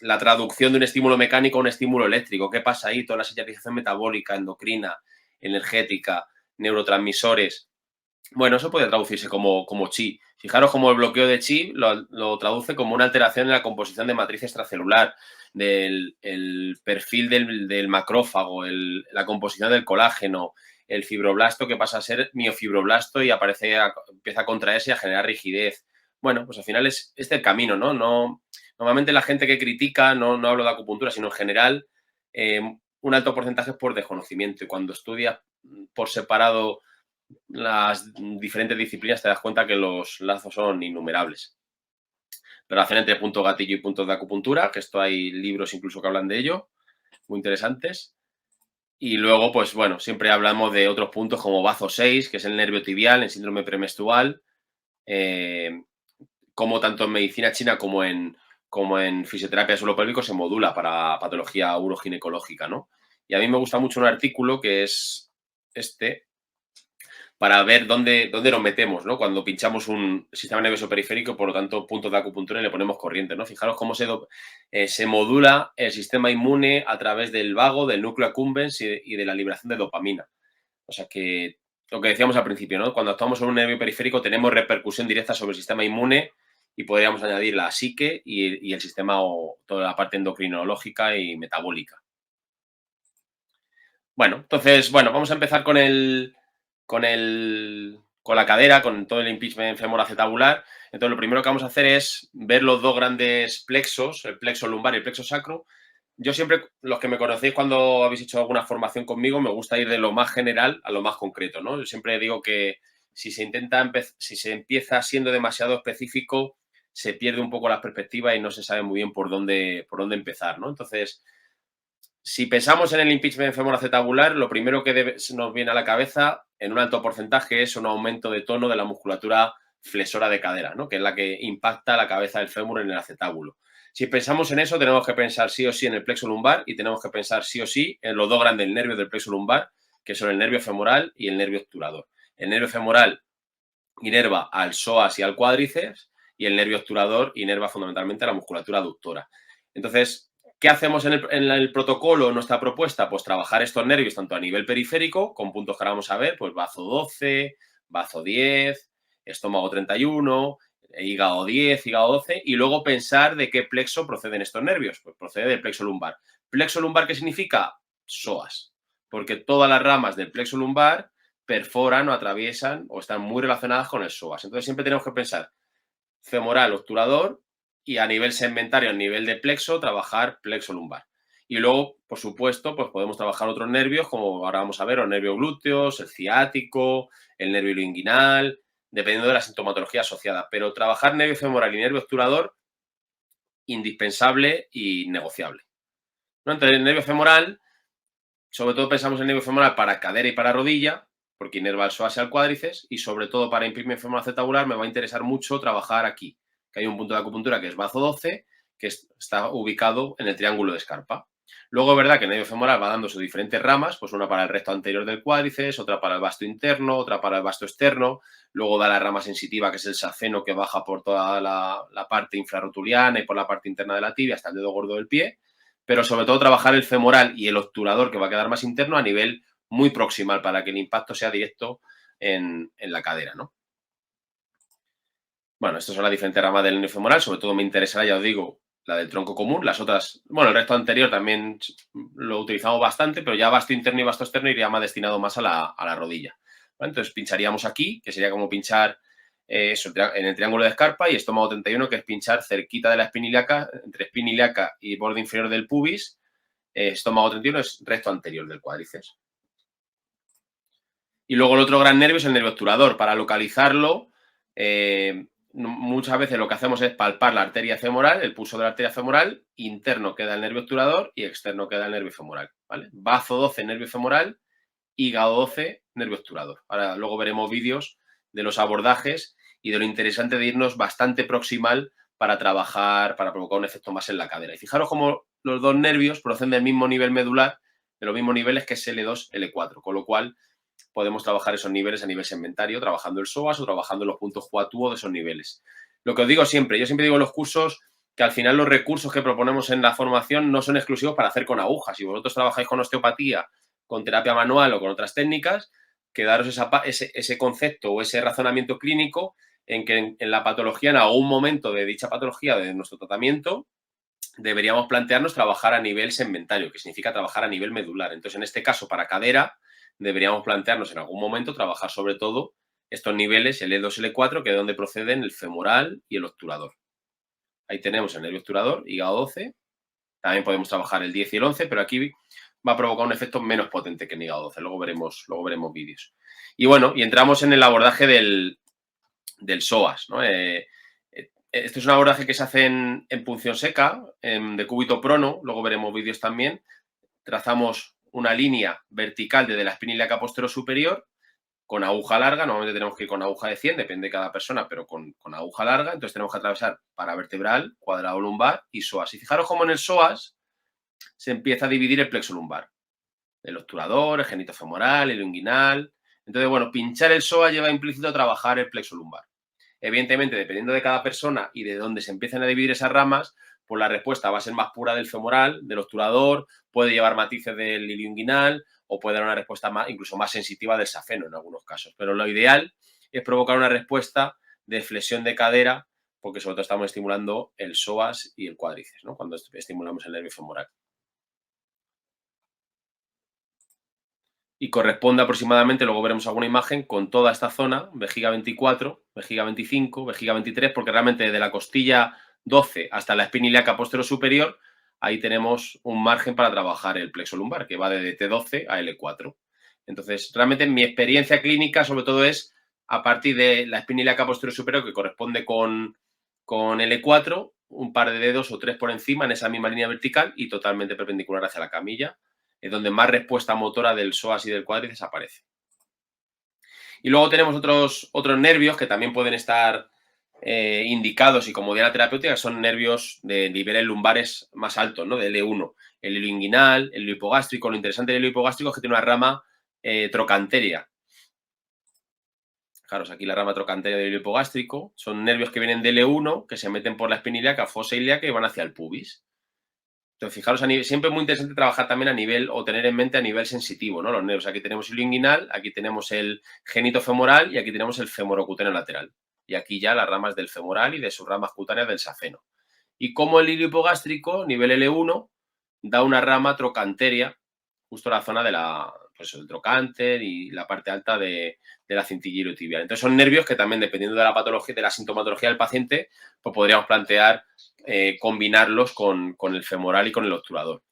La traducción de un estímulo mecánico a un estímulo eléctrico. ¿Qué pasa ahí? Toda la señalización metabólica, endocrina, energética, neurotransmisores. Bueno, eso puede traducirse como chi. Fijaros cómo el bloqueo de chi lo traduce como una alteración en la composición de matriz extracelular, del el perfil del macrófago, la composición del colágeno, el fibroblasto que pasa a ser miofibroblasto y empieza a contraerse y a generar rigidez. Bueno, pues al final es el camino, ¿no? Normalmente la gente que critica, no hablo de acupuntura, sino en general, un alto porcentaje es por desconocimiento. Y cuando estudias por separado las diferentes disciplinas te das cuenta que los lazos son innumerables. Relación entre punto gatillo y puntos de acupuntura, que esto hay libros incluso que hablan de ello, muy interesantes. Y luego, pues bueno, siempre hablamos de otros puntos como bazo 6, que es el nervio tibial en síndrome premenstrual, como tanto en medicina china como en fisioterapia de suelo pélvico se modula para patología uroginecológica, ¿no? Y a mí me gusta mucho un artículo que es este, para ver dónde nos metemos, ¿no? Cuando pinchamos un sistema nervioso periférico, por lo tanto, puntos de acupuntura y le ponemos corriente, ¿no? Fijaros cómo se modula el sistema inmune a través del vago, del núcleo accumbens y de la liberación de dopamina. O sea que, lo que decíamos al principio, ¿no? Cuando actuamos sobre un nervio periférico tenemos repercusión directa sobre el sistema inmune y podríamos añadir la psique y el sistema o toda la parte endocrinológica y metabólica. Bueno, entonces, vamos a empezar con la cadera, con todo el impingement femoroacetabular. Entonces, lo primero que vamos a hacer es ver los dos grandes plexos, el plexo lumbar y el plexo sacro. Yo siempre, los que me conocéis cuando habéis hecho alguna formación conmigo, me gusta ir de lo más general a lo más concreto, ¿no? Yo siempre digo que si se empieza siendo demasiado específico, se pierde un poco la perspectiva y no se sabe muy bien por dónde empezar, ¿no? Entonces, si pensamos en el impeachment femoroacetabular, lo primero que nos viene a la cabeza en un alto porcentaje es un aumento de tono de la musculatura flexora de cadera, ¿no? Que es la que impacta la cabeza del fémur en el acetábulo. Si pensamos en eso, tenemos que pensar sí o sí en el plexo lumbar y tenemos que pensar sí o sí en los dos grandes nervios del plexo lumbar, que son el nervio femoral y el nervio obturador. El nervio femoral inerva al psoas y al cuádriceps y el nervio obturador inerva fundamentalmente a la musculatura aductora. Entonces, ¿qué hacemos en el protocolo, en nuestra propuesta? Pues trabajar estos nervios tanto a nivel periférico, con puntos que ahora vamos a ver, pues bazo 12, bazo 10, estómago 31, hígado 10, hígado 12, y luego pensar de qué plexo proceden estos nervios. Pues procede del plexo lumbar. ¿Plexo lumbar qué significa? Psoas, porque todas las ramas del plexo lumbar perforan o atraviesan o están muy relacionadas con el psoas. Entonces siempre tenemos que pensar femoral, obturador, y a nivel segmentario, a nivel de plexo, trabajar plexo lumbar. Y luego, por supuesto, pues podemos trabajar otros nervios, como ahora vamos a ver, los nervios glúteos, el ciático, el nervio inguinal, dependiendo de la sintomatología asociada. Pero trabajar nervio femoral y nervio obturador, indispensable y negociable, ¿no? Entonces, el nervio femoral, sobre todo pensamos en el nervio femoral para cadera y para rodilla, porque inerva el psoas y al cuádriceps, y sobre todo para impingement femoroacetabular me va a interesar mucho trabajar aquí, que hay un punto de acupuntura que es bazo 12, que está ubicado en el triángulo de Scarpa. Luego es verdad que el nervio femoral va dando sus diferentes ramas, pues una para el recto anterior del cuádriceps, otra para el vasto interno, otra para el vasto externo, luego da la rama sensitiva, que es el saceno, que baja por toda la parte infrarrotuliana y por la parte interna de la tibia hasta el dedo gordo del pie, pero sobre todo trabajar el femoral y el obturador, que va a quedar más interno, a nivel muy proximal para que el impacto sea directo en la cadera, ¿no? Bueno, estas son las diferentes ramas del nervio femoral, sobre todo me interesará, ya os digo, la del tronco común, las otras, bueno, el recto anterior también lo utilizamos bastante, pero ya vasto interno y vasto externo iría más destinado más a la rodilla. ¿Vale? Entonces pincharíamos aquí, que sería como pinchar eso, en el triángulo de Scarpa, y estómago 31, que es pinchar cerquita de la espina ilíaca, entre espina ilíaca y borde inferior del pubis. Estómago 31 es recto anterior del cuádriceps. Y luego el otro gran nervio es el nervio obturador. Para localizarlo, muchas veces lo que hacemos es palpar la arteria femoral, el pulso de la arteria femoral, interno queda el nervio obturador y externo queda el nervio femoral, ¿vale? Bazo 12, nervio femoral, hígado 12, nervio obturador. Ahora luego veremos vídeos de los abordajes y de lo interesante de irnos bastante proximal para trabajar, para provocar un efecto más en la cadera. Y fijaros cómo los dos nervios proceden del mismo nivel medular, de los mismos niveles que es L2, L4, con lo cual podemos trabajar esos niveles a nivel segmentario, trabajando el psoas o trabajando los puntos Huatuo de esos niveles. Lo que os digo siempre, yo siempre digo en los cursos que al final los recursos que proponemos en la formación no son exclusivos para hacer con agujas. Si vosotros trabajáis con osteopatía, con terapia manual o con otras técnicas, quedaros ese concepto o ese razonamiento clínico en que en la patología, en algún momento de dicha patología, de nuestro tratamiento, deberíamos plantearnos trabajar a nivel segmentario, que significa trabajar a nivel medular. Entonces, en este caso, para cadera, deberíamos plantearnos en algún momento trabajar sobre todo estos niveles, el E2, L4, que es donde proceden el femoral y el obturador. Ahí tenemos el nervio obturador, hígado 12. También podemos trabajar el 10 y el 11, pero aquí va a provocar un efecto menos potente que en hígado 12. Luego veremos vídeos. Y bueno, y entramos en el abordaje del psoas, ¿no? Este es un abordaje que se hace en punción seca, en decúbito prono. Luego veremos vídeos también. Trazamos una línea vertical desde la espina ilíaca posterior superior con aguja larga. Normalmente tenemos que ir con aguja de 100, depende de cada persona, pero con aguja larga. Entonces tenemos que atravesar paravertebral, cuadrado lumbar y psoas. Y fijaros cómo en el psoas se empieza a dividir el plexo lumbar. El obturador, el genitofemoral, el inguinal. Entonces, bueno, pinchar el psoas lleva implícito trabajar el plexo lumbar. Evidentemente, dependiendo de cada persona y de dónde se empiezan a dividir esas ramas, pues la respuesta va a ser más pura del femoral, del obturador, puede llevar matices del ilioinguinal o puede dar una respuesta incluso más sensitiva del safeno en algunos casos. Pero lo ideal es provocar una respuesta de flexión de cadera, porque sobre todo estamos estimulando el psoas y el cuádriceps, ¿no? Cuando estimulamos el nervio femoral. Y corresponde aproximadamente, luego veremos alguna imagen, con toda esta zona, vejiga 24, vejiga 25, vejiga 23, porque realmente desde la costilla 12 hasta la espina ilíaca posterior superior, ahí tenemos un margen para trabajar el plexo lumbar, que va de T12 a L4. Entonces, realmente mi experiencia clínica sobre todo es a partir de la espina ilíaca posterior superior, que corresponde con L4, un par de dedos o 3 por encima en esa misma línea vertical y totalmente perpendicular hacia la camilla, es donde más respuesta motora del psoas y del cuádriceps aparece. Y luego tenemos otros nervios que también pueden estar indicados y como diana terapéutica, son nervios de niveles lumbares más altos, ¿no? De L1, el hilo inguinal, el hilo hipogástrico. Lo interesante del hilo hipogástrico es que tiene una rama trocanteria. Fijaros, aquí la rama trocanteria del hilo hipogástrico. Son nervios que vienen de L1, que se meten por la espina ilíaca, fosa ilíaca y van hacia el pubis. Entonces, fijaros, siempre es muy interesante trabajar también a nivel, o tener en mente a nivel sensitivo, ¿no? Los nervios. Aquí tenemos el hilo inguinal, aquí tenemos el genitofemoral y aquí tenemos el femorocutáneo lateral. Y aquí ya las ramas del femoral y de sus ramas cutáneas del safeno. Y como el hilo hipogástrico, nivel L1, da una rama trocanteria, justo la zona de del trocánter y la parte alta de la cintilla iliotibial. Entonces, son nervios que también, dependiendo de la patología, de la sintomatología del paciente, pues podríamos plantear combinarlos con el femoral y con el obturador.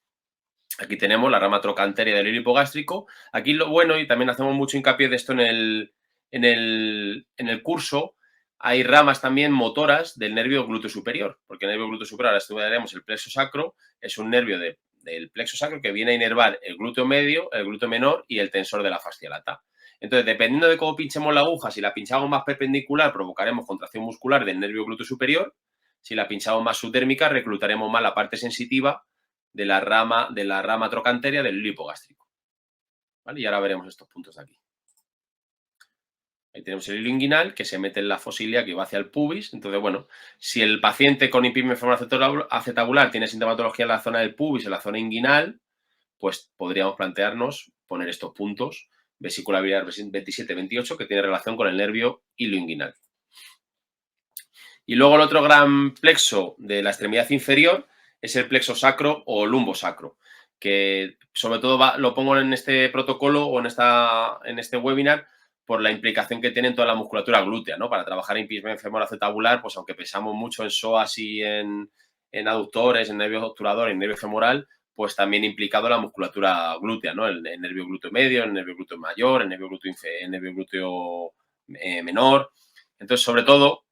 Aquí tenemos la rama trocanteria del hilo hipogástrico. Aquí lo bueno, y también hacemos mucho hincapié de esto en el curso, hay ramas también motoras del nervio glúteo superior, porque el nervio glúteo superior, ahora estudiaremos el plexo sacro, es un nervio del plexo sacro que viene a inervar el glúteo medio, el glúteo menor y el tensor de la fascia lata. Entonces, dependiendo de cómo pinchemos la aguja, si la pinchamos más perpendicular, provocaremos contracción muscular del nervio glúteo superior. Si la pinchamos más subdérmica, reclutaremos más la parte sensitiva de la rama trocanteria del hilo hipogástrico. ¿Vale? Y ahora veremos estos puntos de aquí. Ahí tenemos el hilo inguinal que se mete en la fosa ilíaca y va hacia el pubis. Entonces, bueno, si el paciente con impingement femoral acetabular tiene sintomatología en la zona del pubis, en la zona inguinal, pues podríamos plantearnos poner estos puntos, vesícula biliar 27-28, que tiene relación con el nervio hilo inguinal. Y luego el otro gran plexo de la extremidad inferior es el plexo sacro o lumbosacro, que sobre todo lo pongo en este protocolo o en este webinar por la implicación que tiene en toda la musculatura glútea, ¿no? Para trabajar impingement femoral acetabular, pues aunque pesamos mucho en psoas y en aductores, en nervios obturadores, en nervio femoral, pues también implicado la musculatura glútea, ¿no? El nervio glúteo medio, el nervio glúteo mayor, el nervio glúteo menor. Entonces, sobre todo,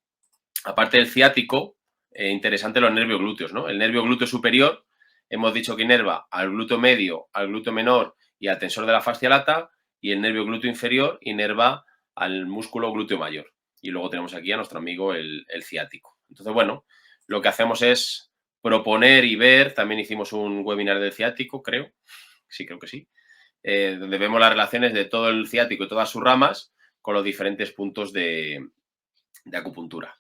aparte del ciático, interesante los nervios glúteos, ¿no? El nervio glúteo superior, hemos dicho que inerva al glúteo medio, al glúteo menor y al tensor de la fascia lata, y el nervio glúteo inferior inerva al músculo glúteo mayor. Y luego tenemos aquí a nuestro amigo el ciático. Entonces, bueno, lo que hacemos es proponer y ver. También hicimos un webinar del ciático, creo. Sí, creo que sí. Donde vemos las relaciones de todo el ciático y todas sus ramas con los diferentes puntos de acupuntura.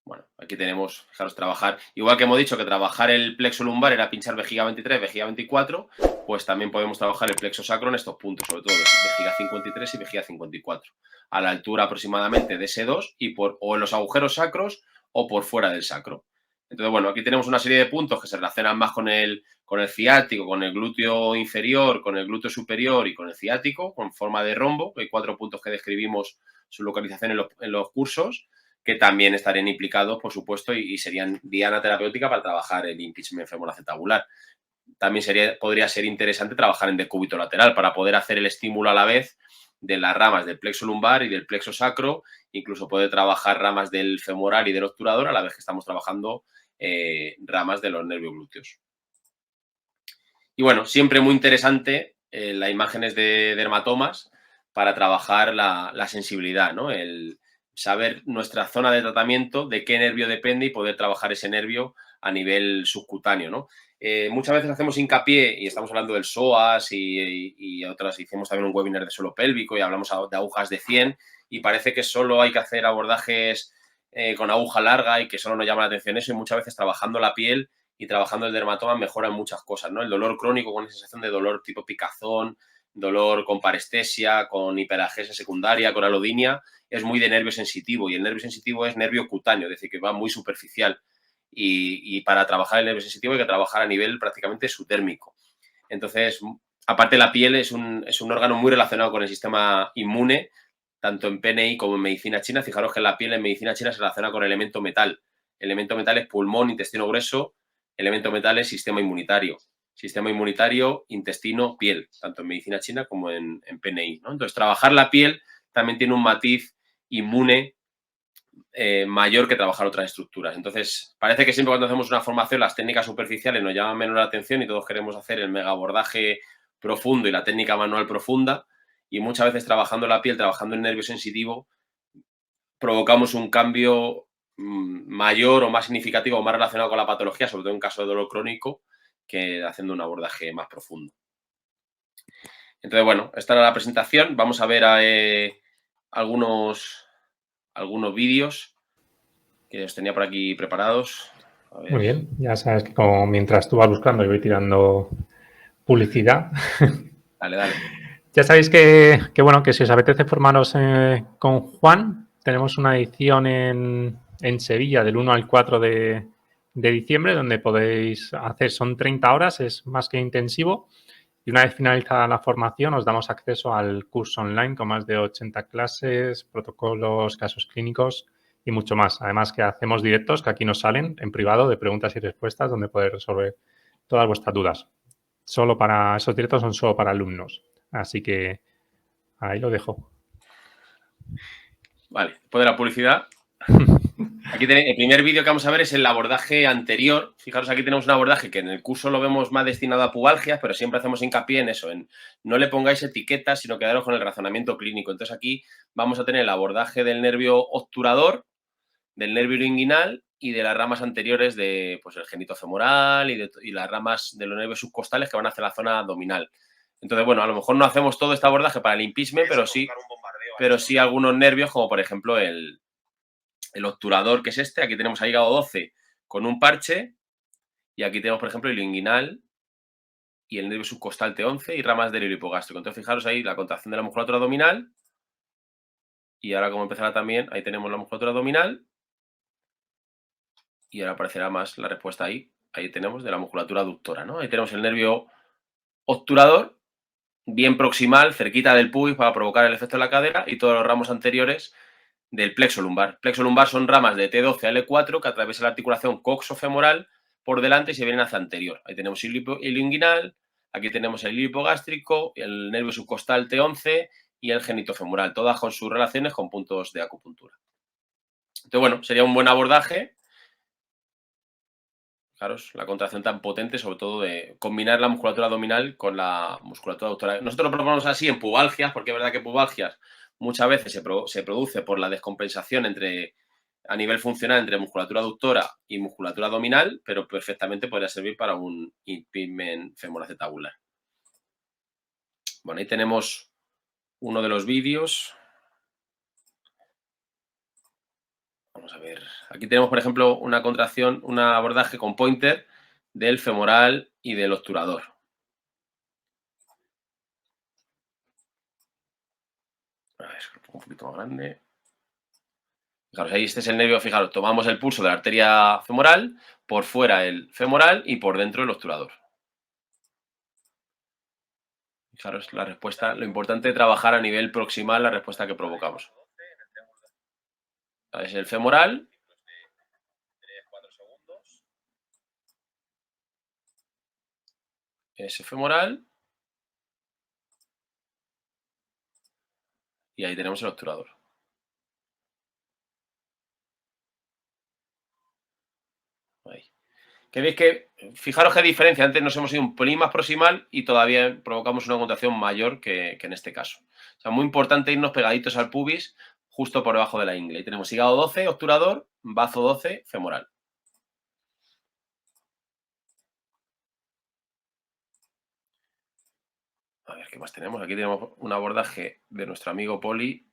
Bueno, aquí tenemos, fijaros, trabajar, igual que hemos dicho que trabajar el plexo lumbar era pinchar vejiga 23, vejiga 24, pues también podemos trabajar el plexo sacro en estos puntos, sobre todo vejiga 53 y vejiga 54, a la altura aproximadamente de S2 y o en los agujeros sacros o por fuera del sacro. Entonces, bueno, aquí tenemos una serie de puntos que se relacionan más con el ciático, con el glúteo inferior, con el glúteo superior y con el ciático, con forma de rombo. Hay 4 puntos que describimos su localización en los cursos, que también estarían implicados, por supuesto, y serían diana terapéutica para trabajar el impeachment femoroacetabular. También podría ser interesante trabajar en decúbito lateral para poder hacer el estímulo a la vez de las ramas del plexo lumbar y del plexo sacro, incluso poder trabajar ramas del femoral y del obturador a la vez que estamos trabajando ramas de los nervios glúteos. Y bueno, siempre muy interesante las imágenes de dermatomas para trabajar la sensibilidad, ¿no? El saber nuestra zona de tratamiento, de qué nervio depende y poder trabajar ese nervio a nivel subcutáneo, ¿no? Muchas veces hacemos hincapié, y estamos hablando del psoas y otras, hicimos también un webinar de suelo pélvico y hablamos de agujas de 100 y parece que solo hay que hacer abordajes con aguja larga y que solo nos llama la atención eso, y muchas veces trabajando la piel y trabajando el dermatoma mejoran muchas cosas, ¿no? El dolor crónico con esa sensación de dolor tipo picazón, dolor con parestesia, con hiperalgesia secundaria, con alodinia, es muy de nervio sensitivo, y el nervio sensitivo es nervio cutáneo, es decir, que va muy superficial, y para trabajar el nervio sensitivo hay que trabajar a nivel prácticamente subdérmico. Entonces, aparte la piel es un órgano muy relacionado con el sistema inmune, tanto en PNI como en medicina china. Fijaros que la piel en medicina china se relaciona con el elemento metal. El elemento metal es pulmón, intestino grueso, elemento metal es sistema inmunitario. Sistema inmunitario, intestino, piel, tanto en medicina china como en PNI, ¿no? Entonces, trabajar la piel también tiene un matiz inmune mayor que trabajar otras estructuras. Entonces, parece que siempre cuando hacemos una formación las técnicas superficiales nos llaman menos la atención y todos queremos hacer el mega abordaje profundo y la técnica manual profunda, y muchas veces trabajando la piel, trabajando el nervio sensitivo, provocamos un cambio mayor o más significativo o más relacionado con la patología, sobre todo en caso de dolor crónico, que haciendo un abordaje más profundo. Entonces, bueno, esta era la presentación. Vamos a ver algunos vídeos que os tenía por aquí preparados. A ver. Muy bien, ya sabes que como mientras tú vas buscando yo voy tirando publicidad. Dale. Ya sabéis que bueno, que si os apetece formaros con Juan, tenemos una edición en Sevilla del 1 al 4 de diciembre, donde podéis hacer, son 30 horas, es más que intensivo. Y una vez finalizada la formación, os damos acceso al curso online con más de 80 clases, protocolos, casos clínicos y mucho más. Además que hacemos directos que aquí nos salen en privado de preguntas y respuestas donde podéis resolver todas vuestras dudas. Esos directos son solo para alumnos. Así que ahí lo dejo. Vale, después de la publicidad. Aquí tenéis, el primer vídeo que vamos a ver es el abordaje anterior. Fijaros, aquí tenemos un abordaje que en el curso lo vemos más destinado a pubalgias, pero siempre hacemos hincapié en eso, en no le pongáis etiquetas, sino quedaros con el razonamiento clínico. Entonces aquí vamos a tener el abordaje del nervio obturador, del nervio inguinal y de las ramas anteriores de pues, el genito femoral y las ramas de los nervios subcostales que van hacia la zona abdominal. Entonces, bueno, a lo mejor no hacemos todo este abordaje para el impeachment, pero sí algunos nervios, como por ejemplo el obturador, que es este. Aquí tenemos a hígado 12 con un parche, y aquí tenemos, por ejemplo, el inguinal y el nervio subcostal T11 y ramas del hilo hipogástrico. Entonces, fijaros ahí la contracción de la musculatura abdominal, y ahora como empezará también, ahí tenemos la musculatura abdominal, y ahora aparecerá más la respuesta ahí. Ahí tenemos de la musculatura aductora, ¿no? Ahí tenemos el nervio obturador, bien proximal, cerquita del pubis para provocar el efecto de la cadera, y todos los ramos anteriores del plexo lumbar. Plexo lumbar son ramas de T12 a L4 que atraviesan la articulación coxofemoral por delante y se vienen hacia anterior. Ahí tenemos el hilo inguinal, aquí tenemos el hilo hipogástrico, el nervio subcostal T11 y el genitofemoral, todas con sus relaciones con puntos de acupuntura. Entonces, bueno, sería un buen abordaje. Fijaros, la contracción tan potente, sobre todo de combinar la musculatura abdominal con la musculatura aductora. Nosotros lo proponemos así en pubalgias, porque es verdad que pubalgias muchas veces se produce por la descompensación a nivel funcional entre musculatura aductora y musculatura abdominal, pero perfectamente podría servir para un impingement femoroacetabular. Bueno, ahí tenemos uno de los vídeos. Vamos a ver. Aquí tenemos, por ejemplo, una contracción, un abordaje con pointer del femoral y del obturador. A ver, lo pongo un poquito más grande. Fijaros, ahí este es el nervio, fijaros, tomamos el pulso de la arteria femoral, por fuera el femoral y por dentro el obturador. Fijaros la respuesta, lo importante es trabajar a nivel proximal la respuesta que provocamos. Es el femoral. Ese femoral. Y ahí tenemos el obturador. Ahí. Que veis que, fijaros qué diferencia, antes nos hemos ido un pelín más proximal y todavía provocamos una contracción mayor que en este caso. O sea, muy importante irnos pegaditos al pubis justo por debajo de la ingle. Ahí tenemos hígado 12, obturador, bazo 12, femoral. A ver, ¿qué más tenemos? Aquí tenemos un abordaje de nuestro amigo Poli,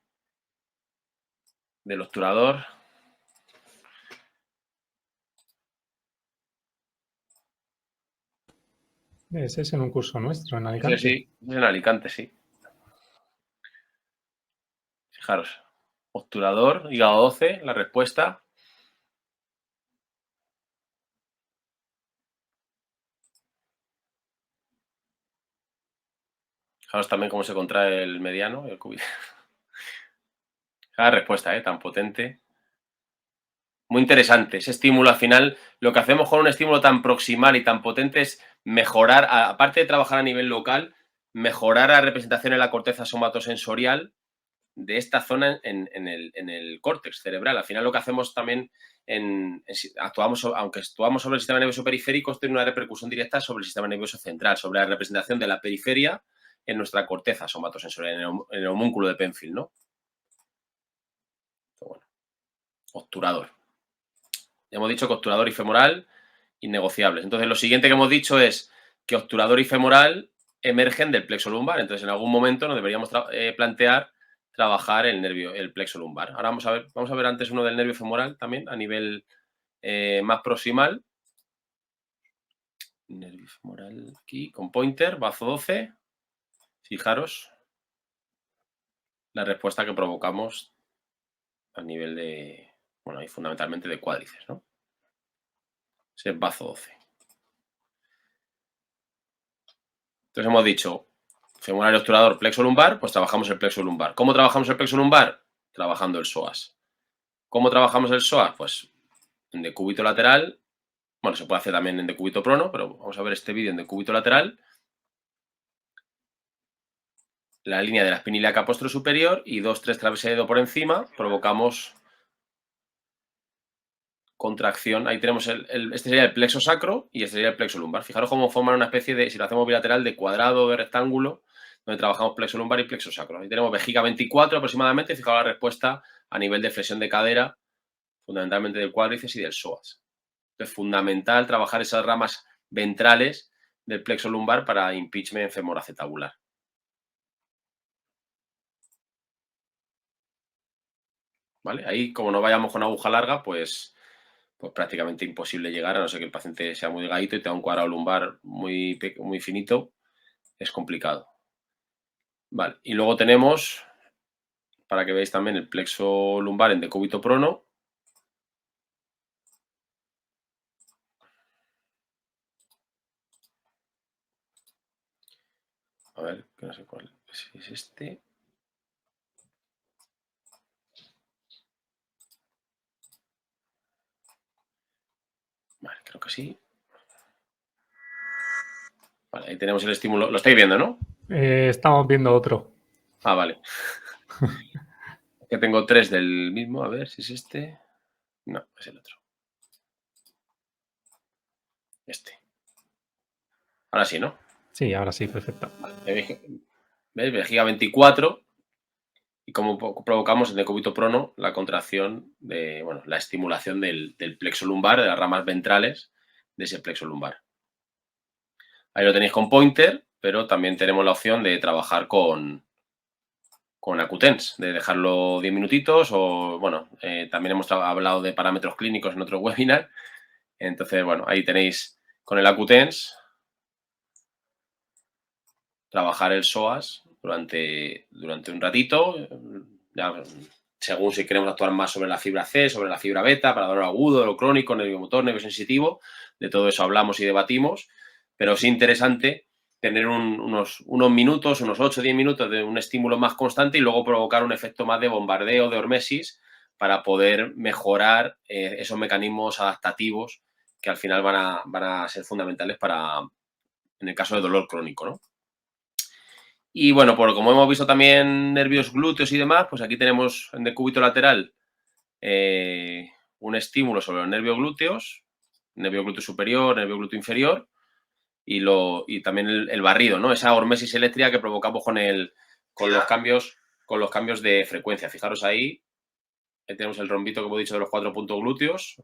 del obturador. Ese es en un curso nuestro en Sí, Alicante. es en Alicante, sí. Fijaros, obturador, hígado 12, la respuesta. Fijaros también cómo se contrae el mediano, el cúbito. La respuesta, tan potente. Muy interesante. Ese estímulo al final, lo que hacemos con un estímulo tan proximal y tan potente es mejorar, aparte de trabajar a nivel local, mejorar la representación en la corteza somatosensorial de esta zona en el córtex cerebral. Al final lo que hacemos también, aunque actuamos sobre el sistema nervioso periférico, tiene una repercusión directa sobre el sistema nervioso central, sobre la representación de la periferia en nuestra corteza somatosensorial, en el homúnculo de Penfield, ¿no? Bueno, obturador. Ya hemos dicho que obturador y femoral innegociables. Entonces, lo siguiente que hemos dicho es que obturador y femoral emergen del plexo lumbar. Entonces, en algún momento nos deberíamos plantear trabajar el plexo lumbar. Ahora vamos a ver antes uno del nervio femoral también a nivel más proximal. Nervio femoral aquí con pointer, bazo 12. Fijaros la respuesta que provocamos a nivel de, bueno, ahí fundamentalmente de cuádriceps, ¿no? Ese es bazo 12. Entonces hemos dicho femoral y obturador, plexo lumbar, pues trabajamos el plexo lumbar. ¿Cómo trabajamos el plexo lumbar? Trabajando el psoas. ¿Cómo trabajamos el psoas? Pues en decúbito lateral. Bueno, se puede hacer también en decúbito prono, pero vamos a ver este vídeo en decúbito lateral. La línea de la espina ilíaca posterior superior y 2-3 travesaños por encima, provocamos contracción. Ahí tenemos este sería el plexo sacro y este sería el plexo lumbar. Fijaros cómo forman una especie de, si lo hacemos bilateral, de cuadrado, de rectángulo, donde trabajamos plexo lumbar y plexo sacro. Ahí tenemos vejiga 24 aproximadamente. Fijaros la respuesta a nivel de flexión de cadera, fundamentalmente del cuádriceps y del psoas. Es fundamental trabajar esas ramas ventrales del plexo lumbar para impingement femoroacetabular. ¿Vale? Ahí, como no vayamos con aguja larga, pues prácticamente imposible llegar, a no ser que el paciente sea muy delgadito y tenga un cuadrado lumbar muy finito, es complicado. Vale, y luego tenemos, para que veáis también el plexo lumbar en decúbito prono. A ver, que no sé cuál, si es este. Vale, creo que sí. Vale, ahí tenemos el estímulo. Lo estáis viendo, ¿no? Estamos viendo otro. Ah, vale. Que tengo 3 del mismo. A ver si es este. No, es el otro. Este. Ahora sí, ¿no? Sí, ahora sí, perfecto. Vale. ¿Ves? Vejiga 24. Y como provocamos en decúbito prono la contracción de, bueno, la estimulación del plexo lumbar, de las ramas ventrales de ese plexo lumbar. Ahí lo tenéis con pointer, pero también tenemos la opción de trabajar con Acutens, de dejarlo 10 minutitos o, bueno, también hemos hablado de parámetros clínicos en otro webinar. Entonces, bueno, ahí tenéis con el Acutens trabajar el psoas durante un ratito, ya, según si queremos actuar más sobre la fibra C, sobre la fibra beta, para dolor agudo, dolor crónico, nervio motor, nervio sensitivo, de todo eso hablamos y debatimos, pero es interesante tener unos minutos, unos 8 o 10 minutos de un estímulo más constante y luego provocar un efecto más de bombardeo, de hormesis, para poder mejorar esos mecanismos adaptativos que al final van a ser fundamentales en el caso de dolor crónico, ¿no? Y bueno, como hemos visto también nervios glúteos y demás, pues aquí tenemos en decúbito lateral un estímulo sobre los nervios glúteos, nervio glúteo superior, nervio glúteo inferior, y también el barrido, ¿no? Esa hormesis eléctrica que provocamos con los cambios de frecuencia. Fijaros ahí tenemos el rombito que hemos dicho de los 4 puntos glúteos.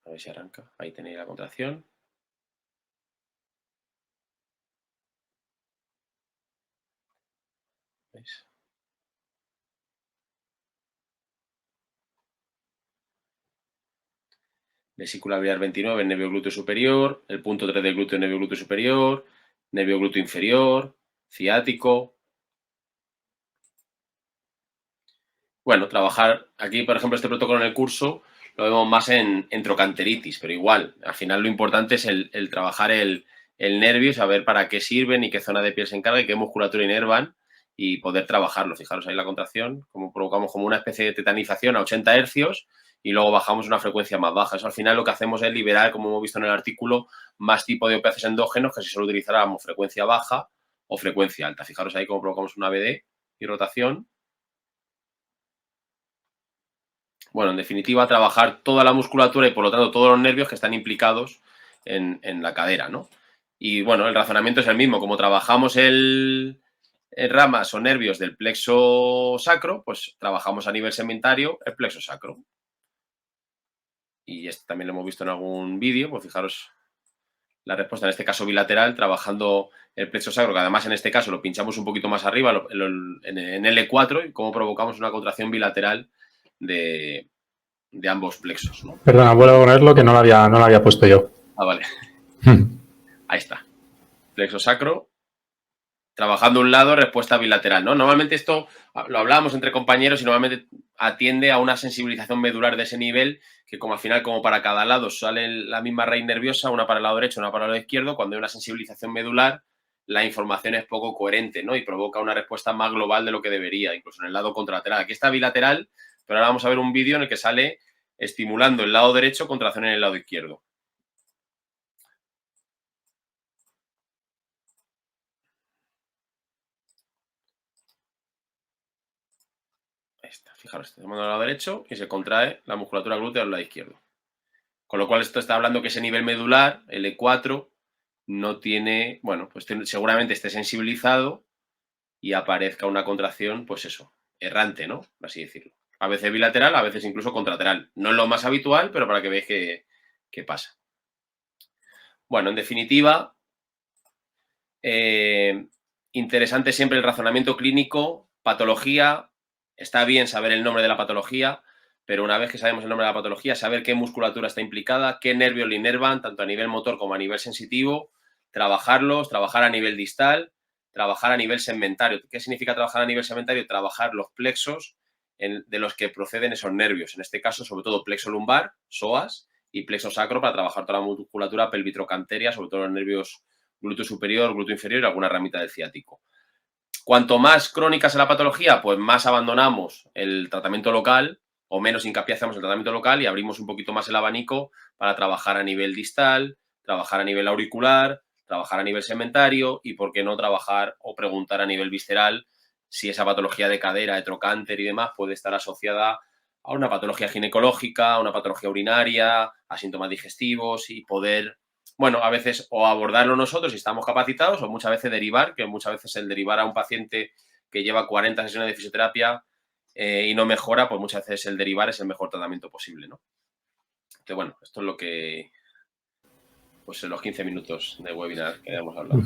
A ver si arranca. Ahí tenéis la contracción. ¿Veis? Vesícula biliar 29, nervio glúteo superior, el punto 3 del glúteo, nervio glúteo superior, nervio glúteo inferior, ciático. Bueno, trabajar aquí, por ejemplo, este protocolo en el curso lo vemos más en trocanteritis, pero igual, al final lo importante es el trabajar el nervio, saber para qué sirven y qué zona de piel se encarga y qué musculatura inervan y poder trabajarlo. Fijaros ahí la contracción, como provocamos como una especie de tetanización a 80 hercios y luego bajamos una frecuencia más baja. Eso al final lo que hacemos es liberar, como hemos visto en el artículo, más tipo de OPCs endógenos que si solo utilizáramos frecuencia baja o frecuencia alta. Fijaros ahí cómo provocamos una BD y rotación. Bueno, en definitiva, trabajar toda la musculatura y por lo tanto todos los nervios que están implicados en la cadera, ¿no? Y bueno, el razonamiento es el mismo. Como trabajamos ramas o nervios del plexo sacro, pues trabajamos a nivel segmentario el plexo sacro. Y este también lo hemos visto en algún vídeo, pues fijaros la respuesta en este caso bilateral, trabajando el plexo sacro, que además en este caso lo pinchamos un poquito más arriba, en L4, y cómo provocamos una contracción bilateral de ambos plexos, ¿no? Perdona, vuelvo a ponerlo que no lo había puesto yo. Ah, vale. Ahí está. Plexo sacro. Trabajando un lado, respuesta bilateral, ¿no? Normalmente esto lo hablábamos entre compañeros y normalmente atiende a una sensibilización medular de ese nivel que como al final, como para cada lado sale la misma raíz nerviosa, una para el lado derecho, una para el lado izquierdo, cuando hay una sensibilización medular, la información es poco coherente, ¿no? Y provoca una respuesta más global de lo que debería, incluso en el lado contralateral. Aquí está bilateral, pero ahora vamos a ver un vídeo en el que sale estimulando el lado derecho, contracción en el lado izquierdo. Ahí está, fijaros, tenemos el lado derecho y se contrae la musculatura glútea al lado izquierdo. Con lo cual esto está hablando que ese nivel medular, el E4, no tiene, bueno, pues seguramente esté sensibilizado y aparezca una contracción, pues eso, errante, ¿no? Por así decirlo. A veces bilateral, a veces incluso contralateral. No es lo más habitual, pero para que veáis qué pasa. Bueno, en definitiva, interesante siempre el razonamiento clínico, patología. Está bien saber el nombre de la patología, pero una vez que sabemos el nombre de la patología, saber qué musculatura está implicada, qué nervios le inervan, tanto a nivel motor como a nivel sensitivo, trabajarlos, trabajar a nivel distal, trabajar a nivel segmentario. ¿Qué significa trabajar a nivel segmentario? Trabajar los plexos de los que proceden esos nervios. En este caso, sobre todo plexo lumbar, psoas, y plexo sacro para trabajar toda la musculatura pelvitrocanteria, sobre todo los nervios glúteo superior, glúteo inferior y alguna ramita del ciático. Cuanto más crónica sea la patología, pues más abandonamos el tratamiento local o menos hincapié hacemos en el tratamiento local y abrimos un poquito más el abanico para trabajar a nivel distal, trabajar a nivel auricular, trabajar a nivel segmentario y por qué no trabajar o preguntar a nivel visceral si esa patología de cadera, de trocánter y demás puede estar asociada a una patología ginecológica, a una patología urinaria, a síntomas digestivos y poder, bueno, a veces o abordarlo nosotros si estamos capacitados o muchas veces derivar, que muchas veces el derivar a un paciente que lleva 40 sesiones de fisioterapia y no mejora, pues muchas veces el derivar es el mejor tratamiento posible, ¿no? Entonces, bueno, esto es lo que, pues en los 15 minutos de webinar que hemos hablado.